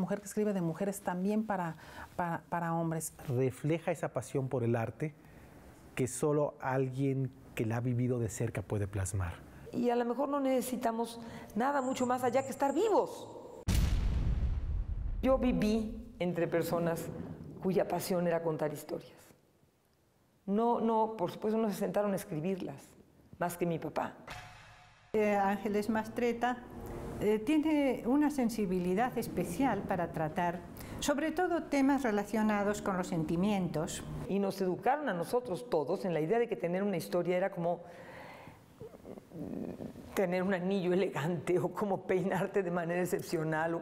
mujer que escribe de mujeres también para hombres. Refleja esa pasión por el arte que solo alguien que la ha vivido de cerca puede plasmar. Y a lo mejor no necesitamos nada mucho más allá que estar vivos. Yo viví entre personas cuya pasión era contar historias. No, por supuesto no se sentaron a escribirlas, más que mi papá. Ángeles Mastretta tiene una sensibilidad especial para tratar, sobre todo temas relacionados con los sentimientos. Y nos educaron a nosotros todos en la idea de que tener una historia era como tener un anillo elegante o como peinarte de manera excepcional o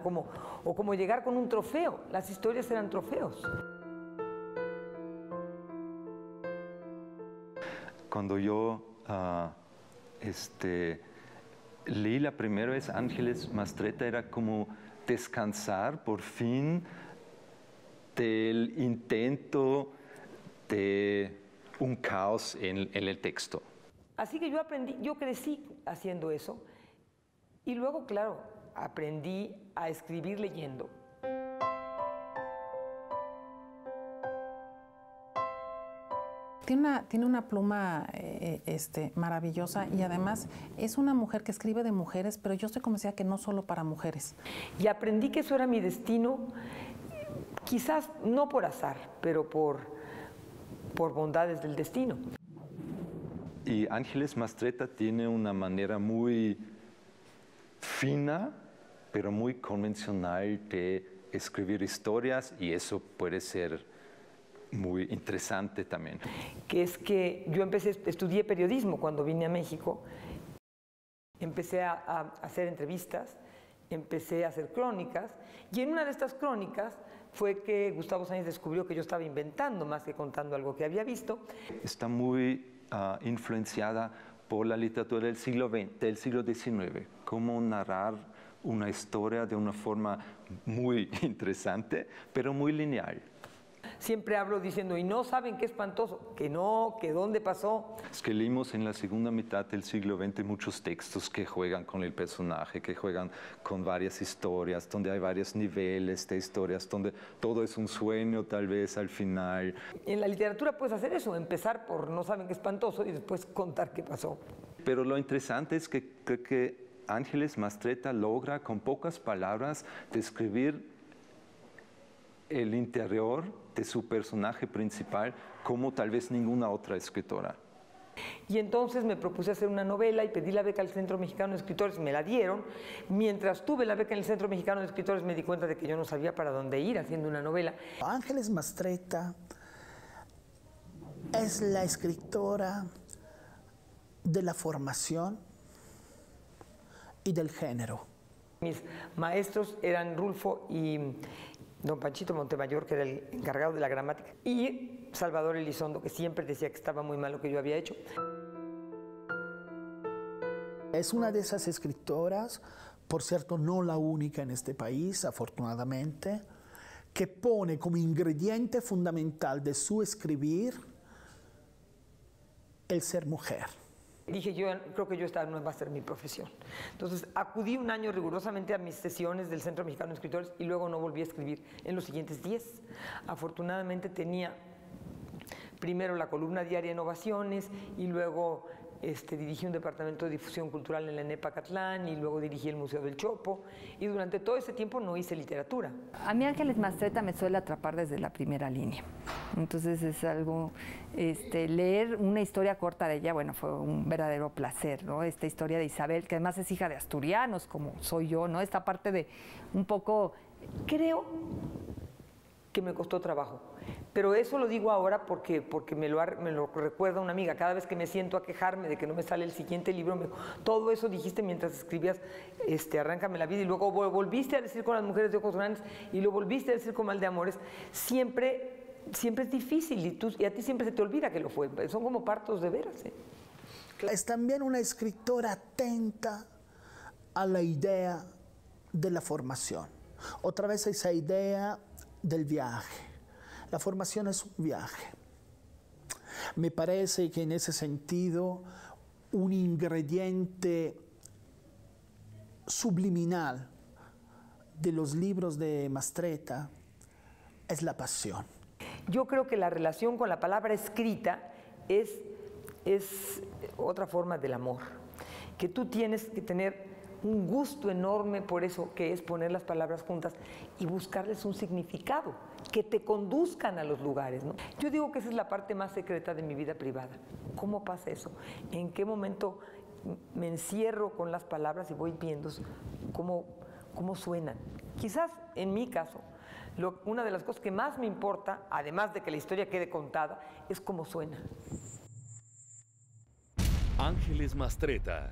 como llegar con un trofeo. Las historias eran trofeos. Cuando yo leí la primera vez Ángeles Mastretta era como descansar por fin del intento de un caos en el texto. Así que yo crecí haciendo eso y luego, claro, aprendí a escribir leyendo. Tiene una pluma maravillosa y además es una mujer que escribe de mujeres, pero yo estoy convencida que no solo para mujeres. Y aprendí que eso era mi destino, quizás no por azar, pero por bondades del destino. Y Ángeles Mastretta tiene una manera muy fina, pero muy convencional de escribir historias y eso puede ser muy interesante también. Que es que yo estudié periodismo cuando vine a México, empecé a hacer entrevistas, empecé a hacer crónicas y en una de estas crónicas fue que Gustavo Sáenz descubrió que yo estaba inventando más que contando algo que había visto. Está muy influenciada por la literatura del siglo XIX, cómo narrar una historia de una forma muy interesante, pero muy lineal. Siempre hablo diciendo, y no saben qué espantoso, que no, que dónde pasó. Es que leímos en la segunda mitad del siglo XX muchos textos que juegan con el personaje, que juegan con varias historias, donde hay varios niveles de historias, donde todo es un sueño tal vez al final. En la literatura puedes hacer eso, empezar por no saben qué espantoso y después contar qué pasó. Pero lo interesante es que creo que Ángeles Mastretta logra con pocas palabras describir el interior de su personaje principal como tal vez ninguna otra escritora. Y entonces me propuse hacer una novela y pedí la beca al Centro Mexicano de Escritores, me la dieron. Mientras tuve la beca en el Centro Mexicano de Escritores me di cuenta de que yo no sabía para dónde ir haciendo una novela. Ángeles Mastretta es la escritora de la formación y del género. Mis maestros eran Rulfo y don Panchito Montemayor, que era el encargado de la gramática, y Salvador Elizondo, que siempre decía que estaba muy mal lo que yo había hecho. Es una de esas escritoras, por cierto, no la única en este país, afortunadamente, que pone como ingrediente fundamental de su escribir el ser mujer. Dije, yo creo que esta no va a ser mi profesión. Entonces acudí un año rigurosamente a mis sesiones del Centro Mexicano de Escritores y luego no volví a escribir en los siguientes 10. Afortunadamente tenía primero la columna diaria en Ovaciones y luego dirigí un departamento de difusión cultural en la ENEP Acatlán y luego dirigí el Museo del Chopo y durante todo ese tiempo no hice literatura. A mí Ángeles Mastretta me suele atrapar desde la primera línea. Entonces es algo, leer una historia corta de ella, bueno, fue un verdadero placer, ¿no? Esta historia de Isabel, que además es hija de asturianos, como soy yo, ¿no? Esta parte de un poco, creo que me costó trabajo. Pero eso lo digo ahora porque me lo recuerda una amiga. Cada vez que me siento a quejarme de que no me sale el siguiente libro, me dijo, todo eso dijiste mientras escribías Arráncame la vida, y luego volviste a decir Con las mujeres de ojos grandes, y lo volviste a decir con Mal de amores. Siempre es difícil, y a ti siempre se te olvida que lo fue. Son como partos de veras. Es también una escritora atenta a la idea de la formación. Otra vez esa idea del viaje. La formación es un viaje. Me parece que en ese sentido un ingrediente subliminal de los libros de Mastretta es la pasión. Yo creo que la relación con la palabra escrita es otra forma del amor, que tú tienes que tener un gusto enorme por eso que es poner las palabras juntas y buscarles un significado, que te conduzcan a los lugares, ¿no? Yo digo que esa es la parte más secreta de mi vida privada. ¿Cómo pasa eso? ¿En qué momento me encierro con las palabras y voy viendo cómo suenan? Quizás en mi caso, una de las cosas que más me importa, además de que la historia quede contada, es cómo suena. Ángeles Mastretta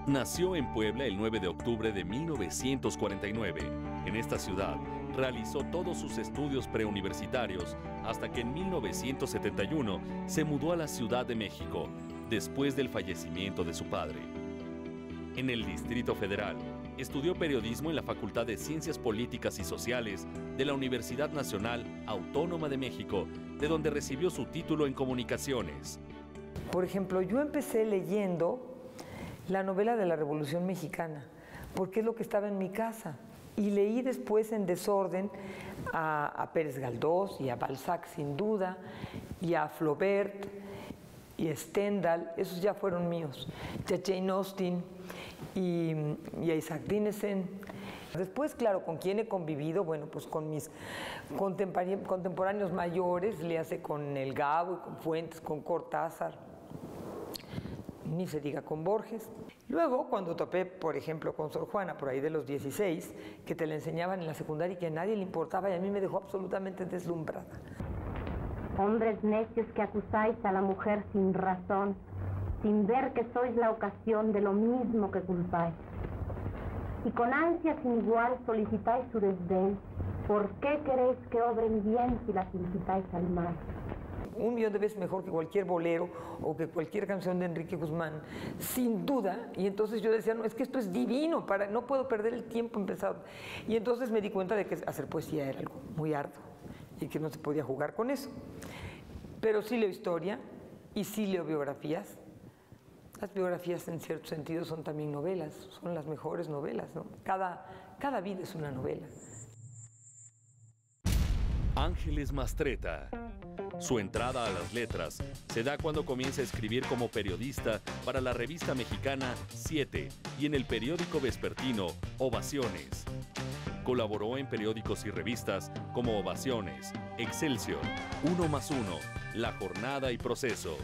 nació en Puebla el 9 de octubre de 1949. En esta ciudad realizó todos sus estudios preuniversitarios hasta que en 1971 se mudó a la Ciudad de México, después del fallecimiento de su padre. En el Distrito Federal, estudió periodismo en la Facultad de Ciencias Políticas y Sociales de la Universidad Nacional Autónoma de México, de donde recibió su título en Comunicaciones. Por ejemplo, yo empecé leyendo la novela de la Revolución Mexicana, porque es lo que estaba en mi casa. Y leí después en desorden a Pérez Galdós y a Balzac sin duda, y a Flaubert y a Stendhal, esos ya fueron míos, y a Jane Austen y a Isaac Dinesen. Después, claro, ¿con quién he convivido? Bueno, pues con mis contemporáneos mayores, le hace con El Gabo y con Fuentes, con Cortázar, ni se diga con Borges. Luego, cuando topé, por ejemplo, con Sor Juana, por ahí de los 16, que te la enseñaban en la secundaria y que a nadie le importaba, y a mí me dejó absolutamente deslumbrada. Hombres necios que acusáis a la mujer sin razón, sin ver que sois la ocasión de lo mismo que culpáis. Y con ansia sin igual solicitáis su desdén. ¿Por qué queréis que obren bien si las incitáis al mal? 1.000.000 de veces mejor que cualquier bolero o que cualquier canción de Enrique Guzmán, sin duda. Y entonces yo decía, no, es que esto es divino, no puedo perder el tiempo empezado. Y entonces me di cuenta de que hacer poesía era algo muy arduo y que no se podía jugar con eso. Pero sí leo historia y sí leo biografías. Las biografías en cierto sentido son también novelas, son las mejores novelas, ¿no? Cada vida es una novela. Ángeles Mastretta. Su entrada a las letras se da cuando comienza a escribir como periodista para la revista mexicana 7 y en el periódico vespertino Ovaciones. Colaboró en periódicos y revistas como Ovaciones, Excelsior, 1+1, La Jornada y Proceso.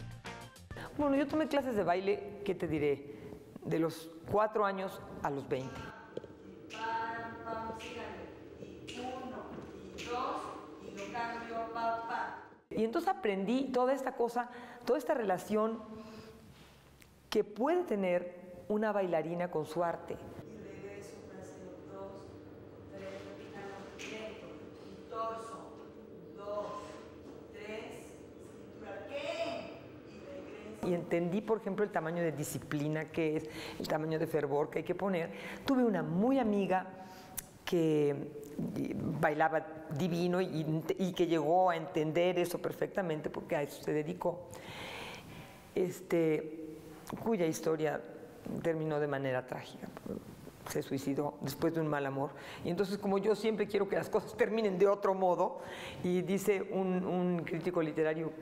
Bueno, yo tomé clases de baile, ¿qué te diré? De los 4 años a los 20. 1, 2, y lo cambio, papá. Y entonces aprendí toda esta cosa, toda esta relación que puede tener una bailarina con su arte. Y regreso, fraseo 2, 3, repitamos lento, y torso, 2, 3, cintura, ¿qué? Y regreso. Y entendí, por ejemplo, el tamaño de disciplina que es, el tamaño de fervor que hay que poner. Tuve una muy amiga que bailaba divino y que llegó a entender eso perfectamente porque a eso se dedicó, cuya historia terminó de manera trágica. Se suicidó después de un mal amor. Y entonces, como yo siempre quiero que las cosas terminen de otro modo, y dice un crítico literario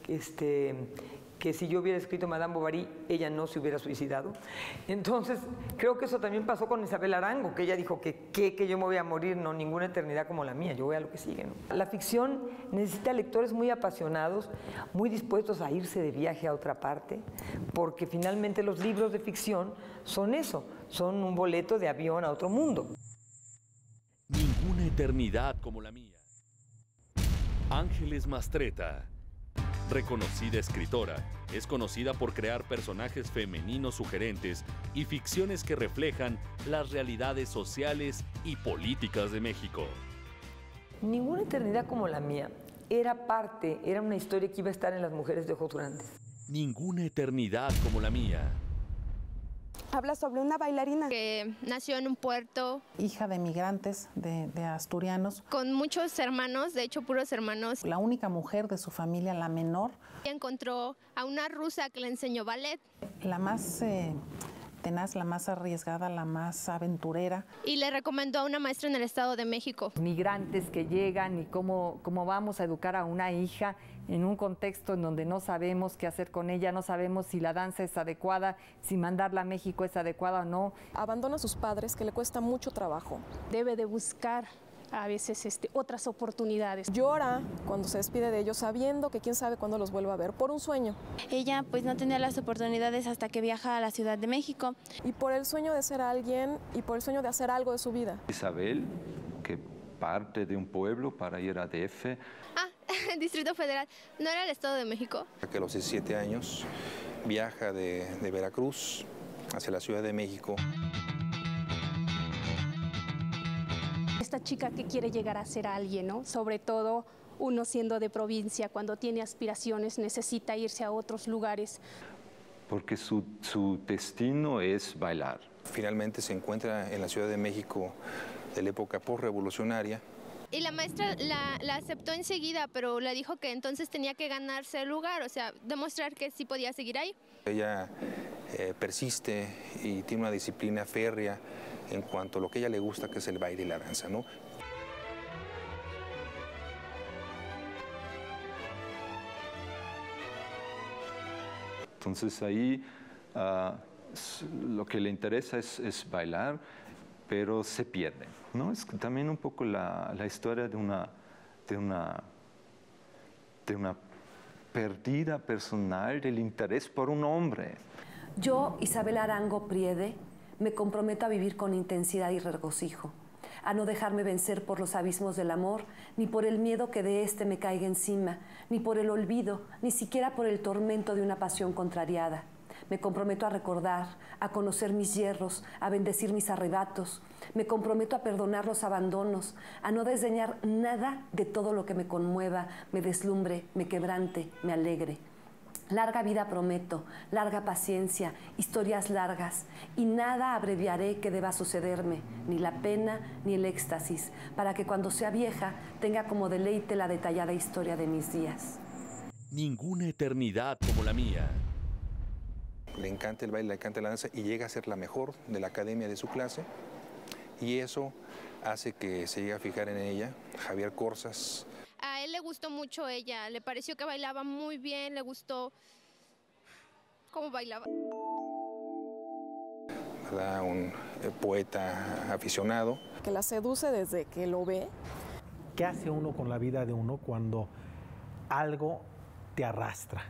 que si yo hubiera escrito Madame Bovary, ella no se hubiera suicidado. Entonces, creo que eso también pasó con Isabel Arango, que ella dijo que yo me voy a morir, no, ninguna eternidad como la mía, yo voy a lo que sigue, ¿no? La ficción necesita lectores muy apasionados, muy dispuestos a irse de viaje a otra parte, porque finalmente los libros de ficción son eso, son un boleto de avión a otro mundo. Ninguna eternidad como la mía. Ángeles Mastretta. Reconocida escritora, es conocida por crear personajes femeninos sugerentes y ficciones que reflejan las realidades sociales y políticas de México. Ninguna eternidad como la mía era una historia que iba a estar en Las mujeres de ojos grandes. Ninguna eternidad como la mía. Habla sobre una bailarina que nació en un puerto. Hija de migrantes, de asturianos. Con muchos hermanos, de hecho puros hermanos. La única mujer de su familia, la menor. Encontró a una rusa que le enseñó ballet. La más tenaz, la más arriesgada, la más aventurera. Y le recomendó a una maestra en el Estado de México. Migrantes que llegan y cómo vamos a educar a una hija en un contexto en donde no sabemos qué hacer con ella, no sabemos si la danza es adecuada, si mandarla a México es adecuada o no. Abandona a sus padres, que le cuesta mucho trabajo. Debe de buscar a veces otras oportunidades. Llora cuando se despide de ellos sabiendo que quién sabe cuándo los vuelva a ver, por un sueño. Ella pues no tenía las oportunidades hasta que viaja a la Ciudad de México. Y por el sueño de ser alguien y por el sueño de hacer algo de su vida. Isabel, que parte de un pueblo para ir a DF. Distrito Federal, ¿no era el Estado de México? Que a los 17 años viaja de Veracruz hacia la Ciudad de México. Esta chica que quiere llegar a ser alguien, ¿no? Sobre todo uno siendo de provincia, cuando tiene aspiraciones, necesita irse a otros lugares. Porque su destino es bailar. Finalmente se encuentra en la Ciudad de México de la época postrevolucionaria. Y la maestra la aceptó enseguida, pero le dijo que entonces tenía que ganarse el lugar, o sea, demostrar que sí podía seguir ahí. Ella persiste y tiene una disciplina férrea en cuanto a lo que a ella le gusta, que es el baile y la danza, ¿no? Entonces ahí lo que le interesa es bailar, pero se pierde, ¿no? Es también un poco la historia de una pérdida personal del interés por un hombre. Yo, Isabel Arango Priede, me comprometo a vivir con intensidad y regocijo, a no dejarme vencer por los abismos del amor, ni por el miedo que de éste me caiga encima, ni por el olvido, ni siquiera por el tormento de una pasión contrariada. Me comprometo a recordar, a conocer mis hierros, a bendecir mis arrebatos. Me comprometo a perdonar los abandonos, a no desdeñar nada de todo lo que me conmueva, me deslumbre, me quebrante, me alegre. Larga vida prometo, larga paciencia, historias largas, y nada abreviaré que deba sucederme, ni la pena ni el éxtasis, para que cuando sea vieja tenga como deleite la detallada historia de mis días. Ninguna eternidad como la mía. Le encanta el baile, le encanta la danza y llega a ser la mejor de la academia de su clase, y eso hace que se llegue a fijar en ella Javier Corsas. A él le gustó mucho ella, le pareció que bailaba muy bien, le gustó cómo bailaba. ¿Verdad? Un poeta aficionado. Que la seduce desde que lo ve. ¿Qué hace uno con la vida de uno cuando algo te arrastra?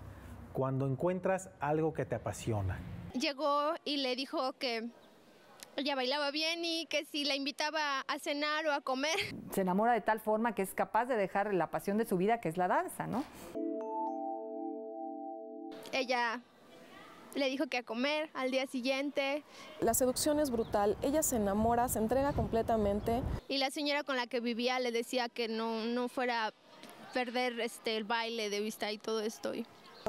Cuando encuentras algo que te apasiona. Llegó y le dijo que ella bailaba bien y que si la invitaba a cenar o a comer. Se enamora de tal forma que es capaz de dejar la pasión de su vida, que es la danza, ¿no? Ella le dijo que a comer al día siguiente. La seducción es brutal, ella se enamora, se entrega completamente. Y la señora con la que vivía le decía que no fuera a perder el baile de vista y todo esto.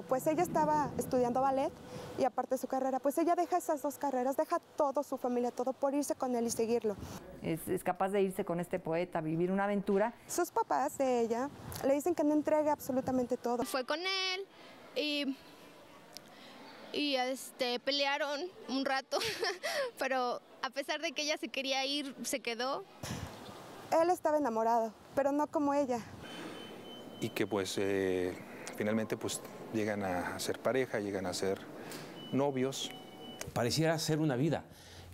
Pues ella estaba estudiando ballet y aparte de su carrera, pues ella deja esas dos carreras, deja todo, su familia, todo por irse con él y seguirlo. Es capaz de irse con este poeta, vivir una aventura. Sus papás de ella le dicen que no entregue absolutamente todo. Fue con él y pelearon un rato, pero a pesar de que ella se quería ir, se quedó. Él estaba enamorado, pero no como ella. Y que pues finalmente pues llegan a ser pareja, llegan a ser novios. Pareciera ser una vida,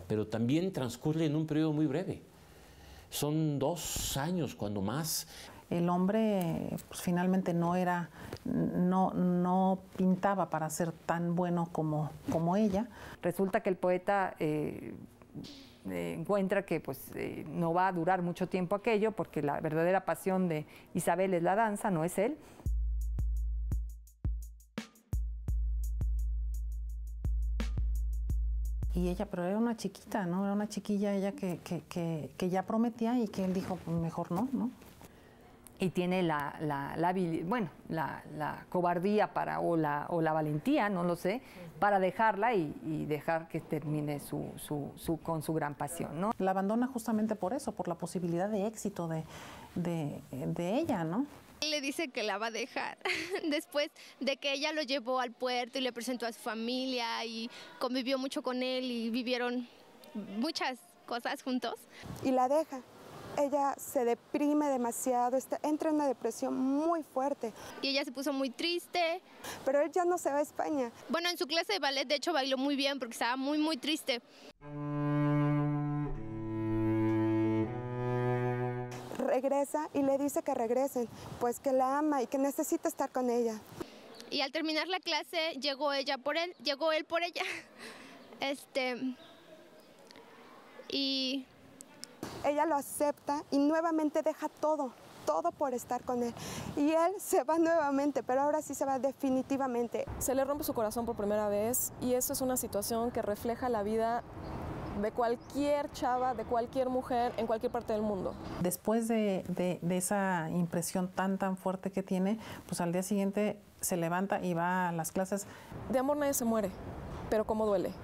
pero también transcurre en un periodo muy breve. Son 2 años, cuando más. El hombre pues, finalmente no pintaba para ser tan bueno como ella. Resulta que el poeta encuentra que no va a durar mucho tiempo aquello, porque la verdadera pasión de Isabel es la danza, no es él. Y ella, pero era una chiquita, ¿no? Era una chiquilla ella que ya prometía y que él dijo, pues mejor no, ¿no? Y tiene la cobardía o la valentía, no lo sé, para dejarla y dejar que termine con su gran pasión, ¿no? La abandona justamente por eso, por la posibilidad de éxito de ella, ¿no? Le dice que la va a dejar después de que ella lo llevó al puerto y le presentó a su familia y convivió mucho con él y vivieron muchas cosas juntos. Y la deja. Ella se deprime demasiado, entra en una depresión muy fuerte. Y ella se puso muy triste. Pero él ya no se va a España. Bueno, en su clase de ballet, de hecho, bailó muy bien porque estaba muy, muy triste. Regresa y le dice que regresen, pues que la ama y que necesita estar con ella. Y al terminar la clase, llegó él por ella. Y ella lo acepta y nuevamente deja todo por estar con él. Y él se va nuevamente, pero ahora sí se va definitivamente. Se le rompe su corazón por primera vez y eso es una situación que refleja la vida de cualquier chava, de cualquier mujer en cualquier parte del mundo. Después de esa impresión tan fuerte que tiene, pues al día siguiente se levanta y va a las clases. De amor nadie se muere, pero cómo duele.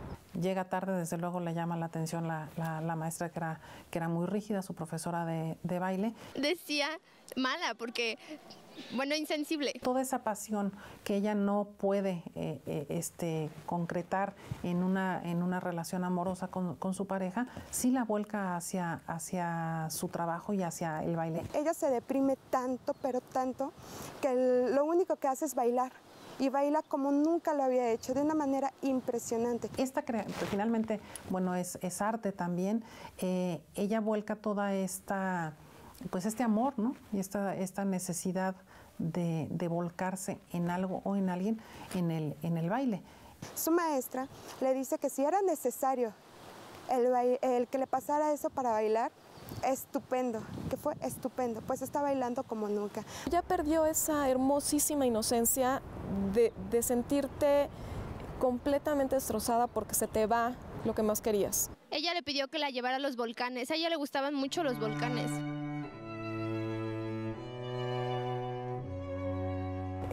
Llega tarde, desde luego le llama la atención la maestra que era muy rígida, su profesora de baile. Decía mala porque, bueno, insensible. Toda esa pasión que ella no puede concretar en una relación amorosa con su pareja, sí la vuelca hacia su trabajo y hacia el baile. Ella se deprime tanto, pero tanto, que lo único que hace es bailar. Y baila como nunca lo había hecho, de una manera impresionante. Finalmente, bueno, es arte también. Ella vuelca toda pues este amor, ¿no? Y esta necesidad de volcarse en algo o en alguien en el baile. Su maestra le dice que si era necesario el que le pasara eso para bailar, estupendo, que fue estupendo, pues está bailando como nunca. Ya perdió esa hermosísima inocencia de sentirte completamente destrozada porque se te va lo que más querías. Ella le pidió que la llevara a los volcanes, a ella le gustaban mucho los volcanes.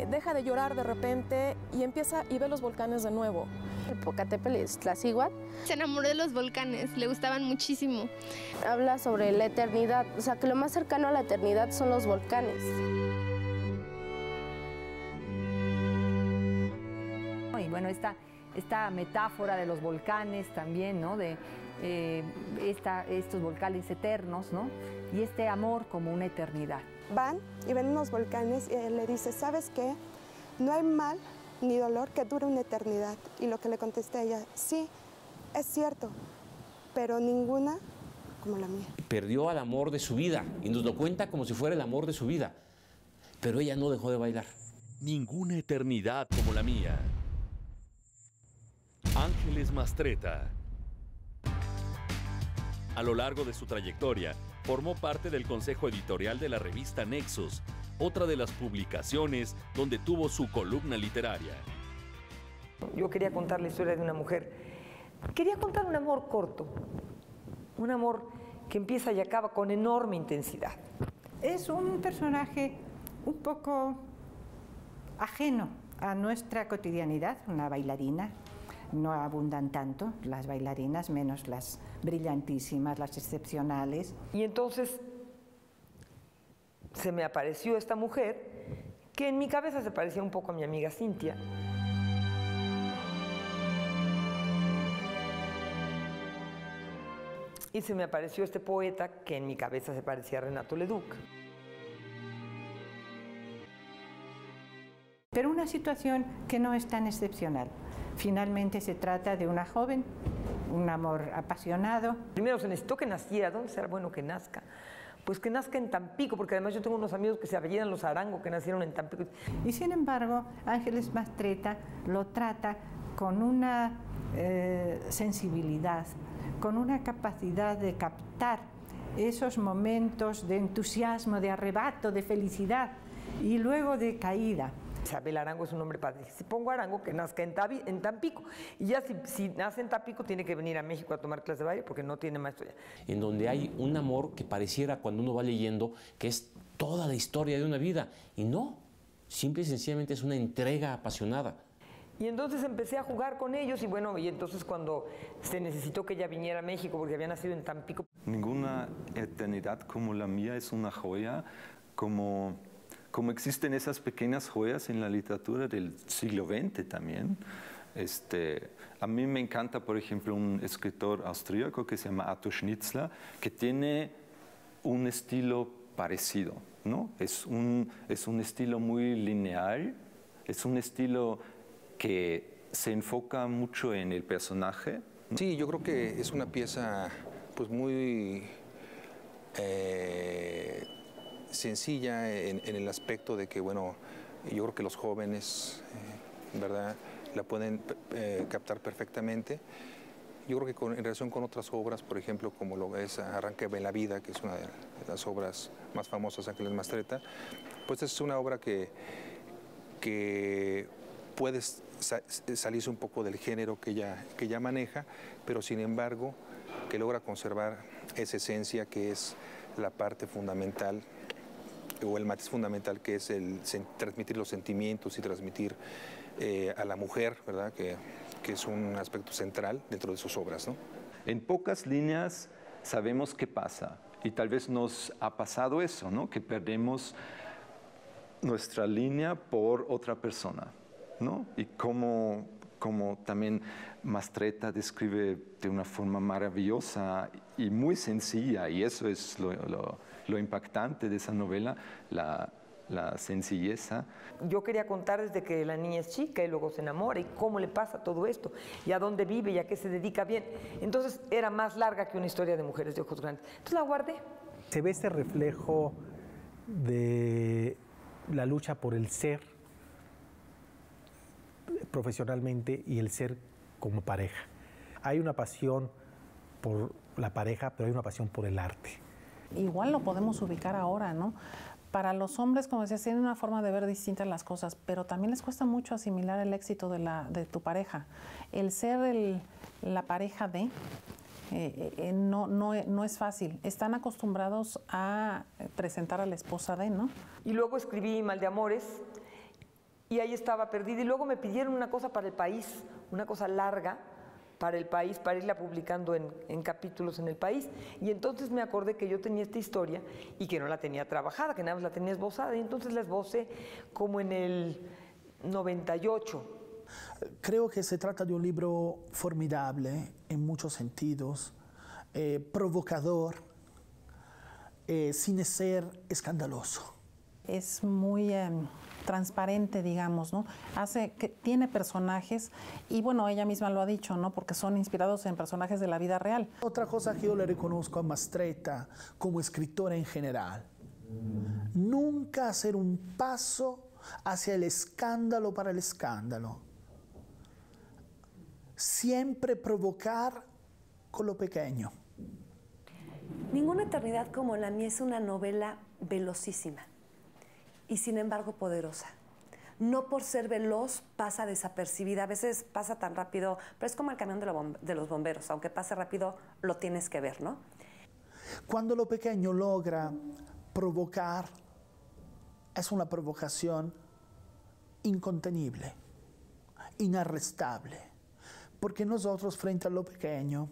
Deja de llorar de repente y empieza y ve los volcanes de nuevo. El Popocatépetl es Tlaxíhuatl. Se enamoró de los volcanes, le gustaban muchísimo. Habla sobre la eternidad, o sea que lo más cercano a la eternidad son los volcanes. Y bueno, esta metáfora de los volcanes también, ¿no? De estos volcanes eternos, ¿no? Y este amor como una eternidad. Van y ven unos volcanes y él le dice, ¿sabes qué? No hay mal ni dolor que dure una eternidad. Y lo que le contesta ella, sí, es cierto, pero ninguna como la mía. Perdió al amor de su vida y nos lo cuenta como si fuera el amor de su vida. Pero ella no dejó de bailar. Ninguna eternidad como la mía. Ángeles Mastretta. A lo largo de su trayectoria, formó parte del consejo editorial de la revista Nexos, otra de las publicaciones donde tuvo su columna literaria. Yo quería contar la historia de una mujer. Quería contar un amor corto, un amor que empieza y acaba con enorme intensidad. Es un personaje un poco ajeno a nuestra cotidianidad, una bailarina. No abundan tanto las bailarinas, menos las brillantísimas, las excepcionales. Y entonces se me apareció esta mujer que en mi cabeza se parecía un poco a mi amiga Cintia. Y se me apareció este poeta que en mi cabeza se parecía a Renato Leduc. Pero una situación que no es tan excepcional. Finalmente se trata de una joven, un amor apasionado. Primero se necesitó que naciera. ¿Dónde será bueno que nazca? Pues que nazca en Tampico, porque además yo tengo unos amigos que se apellidan los Arango, que nacieron en Tampico. Y sin embargo, Ángeles Mastretta lo trata con una sensibilidad, con una capacidad de captar esos momentos de entusiasmo, de arrebato, de felicidad y luego de caída. Isabel Arango es un nombre padre. Si pongo Arango, que nazca en Tampico. Y ya si nace en Tampico, tiene que venir a México a tomar clases de baile porque no tiene maestro ya. En donde hay un amor que pareciera, cuando uno va leyendo, que es toda la historia de una vida. Y no, simple y sencillamente es una entrega apasionada. Y entonces empecé a jugar con ellos y bueno, y entonces cuando se necesitó que ella viniera a México porque había nacido en Tampico. Ninguna eternidad como la mía es una joya, como como existen esas pequeñas joyas en la literatura del siglo XX también. A mí me encanta, por ejemplo, un escritor austríaco que se llama Arthur Schnitzler, que tiene un estilo parecido, ¿no? Es un estilo muy lineal, es un estilo que se enfoca mucho en el personaje. Sí, yo creo que es una pieza pues muy sencilla en el aspecto de que, bueno, yo creo que los jóvenes, ¿verdad?, la pueden captar perfectamente. Yo creo que en relación con otras obras, por ejemplo, como lo es Arranque en la vida, que es una de las obras más famosas de Ángeles Mastretta, pues es una obra que puede salirse un poco del género que ella maneja, pero sin embargo que logra conservar esa esencia que es la parte fundamental o el matiz fundamental, que es el transmitir los sentimientos y transmitir a la mujer, ¿verdad?, que es un aspecto central dentro de sus obras, ¿no? En pocas líneas sabemos qué pasa, y tal vez nos ha pasado eso, ¿no?, que perdemos nuestra línea por otra persona, ¿no? Y como también Mastretta describe de una forma maravillosa y muy sencilla, y eso es lo impactante de esa novela, la sencilleza. Yo quería contar desde que la niña es chica y luego se enamora y cómo le pasa todo esto y a dónde vive y a qué se dedica bien. Entonces era más larga que una historia de mujeres de ojos grandes. Entonces la guardé. Se ve este reflejo de la lucha por el ser profesionalmente y el ser como pareja. Hay una pasión por la pareja, pero hay una pasión por el arte. Igual lo podemos ubicar ahora, ¿no? Para los hombres, como decías, tienen una forma de ver distintas las cosas, pero también les cuesta mucho asimilar el éxito de tu pareja. El ser la pareja de no es fácil. Están acostumbrados a presentar a la esposa de, ¿no? Y luego escribí Mal de Amores y ahí estaba perdida. Y luego me pidieron una cosa para el país, una cosa larga para el país, para irla publicando en capítulos en el país. Y entonces me acordé que yo tenía esta historia y que no la tenía trabajada, que nada más la tenía esbozada. Y entonces la esbocé como en el 98. Creo que se trata de un libro formidable en muchos sentidos, provocador, sin ser escandaloso. Es muy transparente, digamos, ¿no? Tiene personajes y bueno, ella misma lo ha dicho, ¿no? Porque son inspirados en personajes de la vida real. Otra cosa que yo le reconozco a Mastretta como escritora en general, nunca hacer un paso hacia el escándalo para el escándalo. Siempre provocar con lo pequeño. Ninguna eternidad como la mía es una novela velocísima y sin embargo poderosa. No por ser veloz pasa desapercibida, a veces pasa tan rápido, pero es como el camión de los bomberos, aunque pase rápido lo tienes que ver, ¿no? Cuando lo pequeño logra provocar, es una provocación incontenible, inarrestable, porque nosotros frente a lo pequeño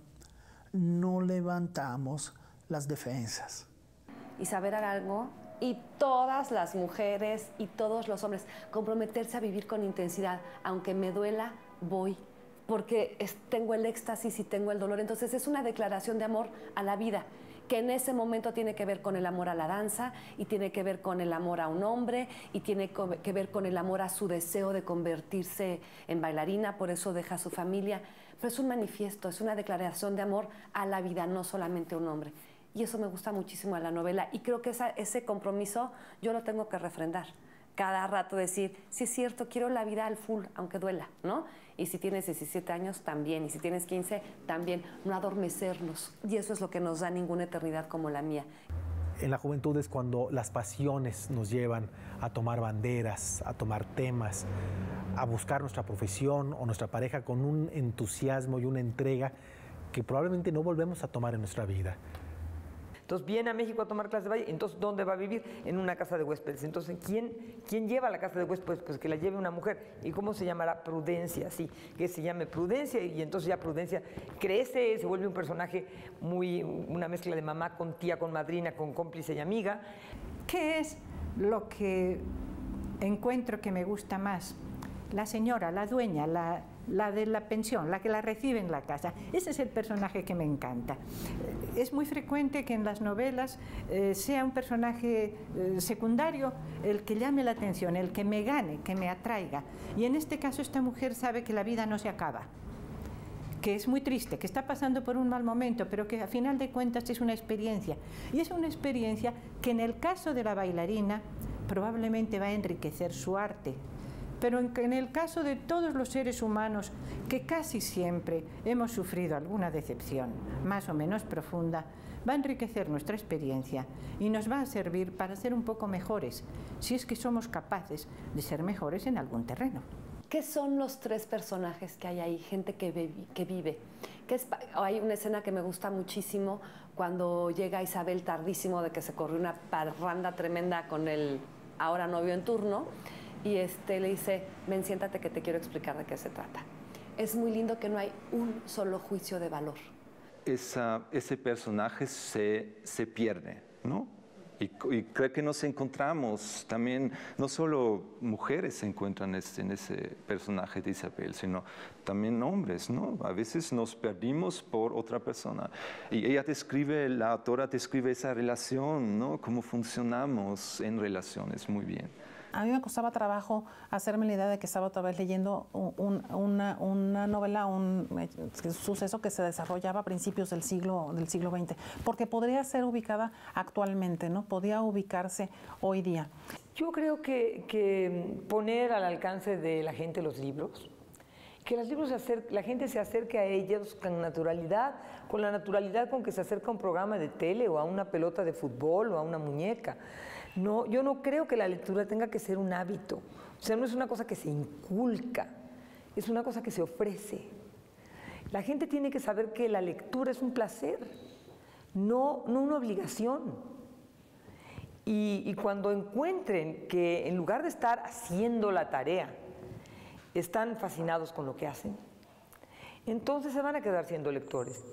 no levantamos las defensas. Isabel Arango y todas las mujeres y todos los hombres, comprometerse a vivir con intensidad, aunque me duela, voy, porque tengo el éxtasis y tengo el dolor. Entonces es una declaración de amor a la vida, que en ese momento tiene que ver con el amor a la danza, y tiene que ver con el amor a un hombre, y tiene que ver con el amor a su deseo de convertirse en bailarina, por eso deja a su familia. Pero es un manifiesto, es una declaración de amor a la vida, no solamente a un hombre. Y eso me gusta muchísimo de la novela, y creo que ese compromiso yo lo tengo que refrendar. Cada rato decir, sí es cierto, quiero la vida al full, aunque duela, ¿no? Y si tienes 17 años, también. Y si tienes 15, también. No adormecernos. Y eso es lo que nos da ninguna eternidad como la mía. En la juventud es cuando las pasiones nos llevan a tomar banderas, a tomar temas, a buscar nuestra profesión o nuestra pareja con un entusiasmo y una entrega que probablemente no volvemos a tomar en nuestra vida. Entonces viene a México a tomar clases de baile, entonces ¿dónde va a vivir? En una casa de huéspedes. Entonces, ¿quién lleva a la casa de huéspedes? Pues que la lleve una mujer. ¿Y cómo se llamará? Prudencia, sí, que se llame Prudencia, y entonces ya Prudencia crece, se vuelve un personaje una mezcla de mamá con tía, con madrina, con cómplice y amiga. ¿Qué es lo que encuentro que me gusta más. La señora, la dueña, la de la pensión, la que la recibe en la casa. Ese es el personaje que me encanta. Es muy frecuente que en las novelas sea un personaje secundario el que llame la atención, el que me gane, que me atraiga. Y en este caso esta mujer sabe que la vida no se acaba, que es muy triste, que está pasando por un mal momento, pero que a final de cuentas es una experiencia. Y es una experiencia que en el caso de la bailarina probablemente va a enriquecer su arte. Pero en el caso de todos los seres humanos, que casi siempre hemos sufrido alguna decepción, más o menos profunda, va a enriquecer nuestra experiencia y nos va a servir para ser un poco mejores, si es que somos capaces de ser mejores en algún terreno. ¿Qué son los tres personajes que hay ahí? Gente que vive. Hay una escena que me gusta muchísimo cuando llega Isabel tardísimo de que se corrió una parranda tremenda con el ahora novio en turno. Y le dice, ven, siéntate que te quiero explicar de qué se trata. Es muy lindo que no hay un solo juicio de valor. Ese personaje se pierde, ¿no? Y creo que nos encontramos también, no solo mujeres se encuentran en ese personaje de Isabel, sino también hombres, ¿no? A veces nos perdimos por otra persona. Y la autora describe esa relación, ¿no? Cómo funcionamos en relaciones muy bien. A mí me costaba trabajo hacerme la idea de que estaba otra vez leyendo una novela, un suceso que se desarrollaba a principios del siglo XX, porque podría ser ubicada actualmente, ¿no? Podía ubicarse hoy día. Yo creo que poner al alcance de la gente los libros, que la gente se acerque a ellos con naturalidad, con la naturalidad con que se acerca a un programa de tele o a una pelota de fútbol o a una muñeca. No, yo no creo que la lectura tenga que ser un hábito. O sea, no es una cosa que se inculca, es una cosa que se ofrece. La gente tiene que saber que la lectura es un placer, no una obligación. Y cuando encuentren que en lugar de estar haciendo la tarea, están fascinados con lo que hacen, entonces se van a quedar siendo lectores.